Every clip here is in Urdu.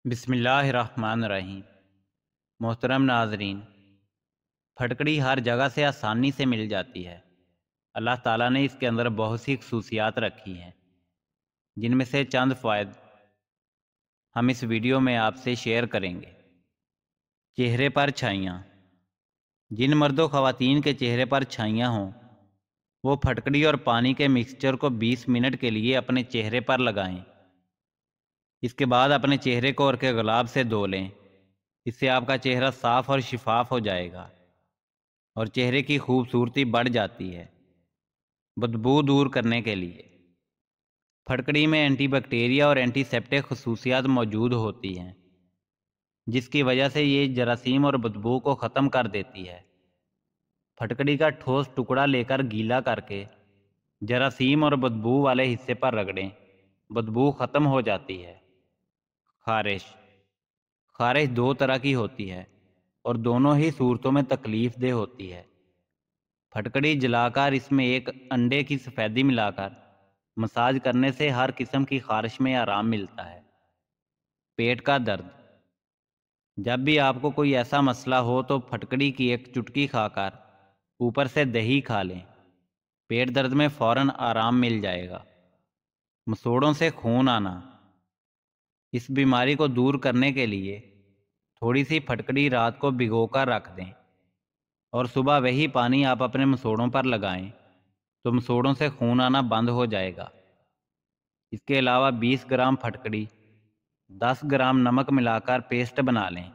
بسم اللہ الرحمن الرحیم۔ محترم ناظرین، پھٹکڑی ہر جگہ سے آسانی سے مل جاتی ہے۔ اللہ تعالیٰ نے اس کے اندر بہت سی خصوصیات رکھی ہیں، جن میں سے چند فوائد ہم اس ویڈیو میں آپ سے شیئر کریں گے۔ چہرے پر چھائیاں۔ جن مرد و خواتین کے چہرے پر چھائیاں ہوں وہ پھٹکڑی اور پانی کے مکسچر کو 20 منٹ کے لیے اپنے چہرے پر لگائیں۔ اس کے بعد اپنے چہرے کو عرق گلاب سے دھو لیں۔ اس سے آپ کا چہرہ صاف اور شفاف ہو جائے گا اور چہرے کی خوبصورتی بڑھ جاتی ہے۔ بدبو دور کرنے کے لیے پھٹکڑی میں اینٹی بیکٹیریا اور اینٹی سیپٹک خصوصیات موجود ہوتی ہیں، جس کی وجہ سے یہ جراثیم اور بدبو کو ختم کر دیتی ہے۔ پھٹکڑی کا ٹھوس ٹکڑا لے کر گیلا کر کے جراثیم اور بدبو والے حصے پر رگڑیں، بدبو ختم ہو جاتی ہے۔ خارش دو طرح کی ہوتی ہے اور دونوں ہی صورتوں میں تکلیف دہ ہوتی ہے۔ پھٹکڑی جلا کر اس میں ایک انڈے کی سفیدی ملا کر مساج کرنے سے ہر قسم کی خارش میں آرام ملتا ہے۔ پیٹ کا درد۔ جب بھی آپ کو کوئی ایسا مسئلہ ہو تو پھٹکڑی کی ایک چٹکی کھا کر اوپر سے دہی کھا لیں، پیٹ درد میں فوراً آرام مل جائے گا۔ مسوڑوں سے خون آنا۔ اس بیماری کو دور کرنے کے لیے تھوڑی سی پھٹکڑی رات کو بھگو کر رکھ دیں اور صبح وہی پانی آپ اپنے مسوڑوں پر لگائیں تو مسوڑوں سے خون آنا بند ہو جائے گا۔ اس کے علاوہ 20 گرام پھٹکڑی 10 گرام نمک ملا کر پیسٹ بنا لیں۔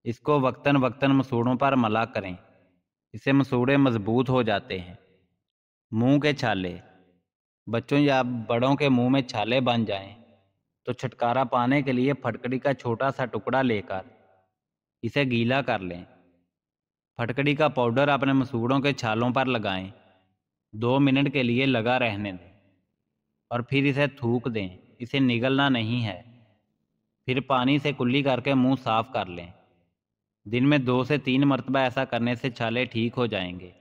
اس کو وقتاً وقتاً مسوڑوں پر ملا کریں، اس سے مسوڑے مضبوط ہو جاتے ہیں۔ منہ کے چھالے۔ بچوں یا بڑوں کے منہ میں چھالے بن جائیں تو چھٹکارا پانے کے لیے پھٹکڑی کا چھوٹا سا ٹکڑا لے کر اسے گیلا کر لیں۔ پھٹکڑی کا پاؤڈر اپنے مسوڑوں کے چھالوں پر لگائیں، 2 منٹ کے لیے لگا رہنے دیں اور پھر اسے تھوک دیں، اسے نگلنا نہیں ہے۔ پھر پانی سے کلی کر کے منہ صاف کر لیں۔ دن میں 2 سے 3 مرتبہ ایسا کرنے سے چھالے ٹھیک ہو جائیں گے۔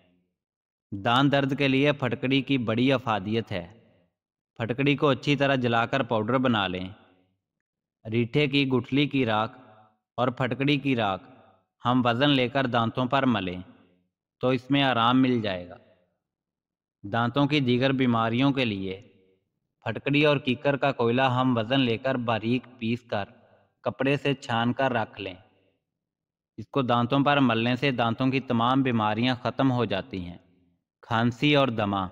دانت درد کے لیے پھٹکڑی کی بڑی افادیت ہے۔ پھٹکڑی کو اچھی طرح جلا کر پاؤڈر بنا لیں۔ ریٹھے کی گٹھلی کی راکھ اور پھٹکڑی کی راکھ ہم وزن لے کر دانتوں پر ملیں تو اس میں آرام مل جائے گا۔ دانتوں کی دیگر بیماریوں کے لیے پھٹکڑی اور کیکر کا کوئلہ ہم وزن لے کر باریک پیس کر کپڑے سے چھان کر رکھ لیں۔ اس کو دانتوں پر ملنے سے دانتوں کی تمام بیماریاں ختم ہو جاتی ہیں۔ کھانسی اور دمہ۔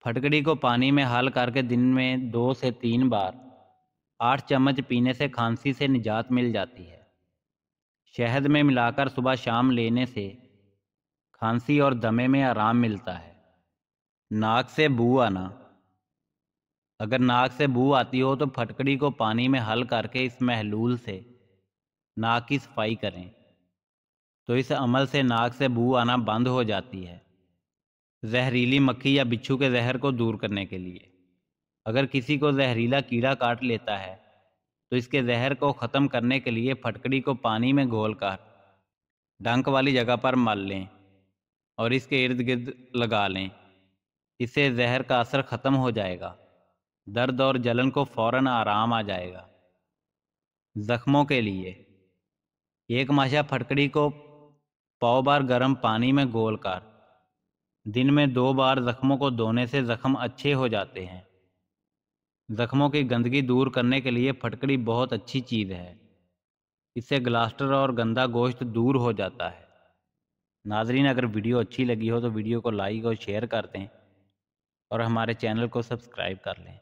پھٹکڑی کو پانی میں حل کر کے دن میں 2 سے 3 بار 8 چمچ پینے سے کھانسی سے نجات مل جاتی ہے۔ شہد میں ملا کر صبح شام لینے سے کھانسی اور دمے میں آرام ملتا ہے۔ ناک سے بو آنا۔ اگر ناک سے بو آتی ہو تو پھٹکڑی کو پانی میں حل کر کے اس محلول سے ناک کی صفائی کریں تو اس عمل سے ناک سے بو آنا بند ہو جاتی ہے۔ زہریلی مکھی یا بچھو کے زہر کو دور کرنے کے لیے اگر کسی کو زہریلا کیڑا کاٹ لیتا ہے تو اس کے زہر کو ختم کرنے کے لیے پھٹکڑی کو پانی میں گھول کر ڈنک والی جگہ پر مل لیں اور اس کے ارد گرد لگا لیں۔ اس سے زہر کا اثر ختم ہو جائے گا، درد اور جلن کو فوراً آرام آ جائے گا۔ زخموں کے لیے 1 ماشا پھٹکڑی کو پاؤ بار گرم پانی میں گھول کر دن میں 2 بار زخموں کو دھونے سے زخم اچھے ہو جاتے ہیں۔ زخموں کی گندگی دور کرنے کے لیے پھٹکڑی بہت اچھی چیز ہے، اس سے گلاسٹر اور گندا گوشت دور ہو جاتا ہے۔ ناظرین، اگر ویڈیو اچھی لگی ہو تو ویڈیو کو لائک اور شیئر کر دیں اور ہمارے چینل کو سبسکرائب کر لیں۔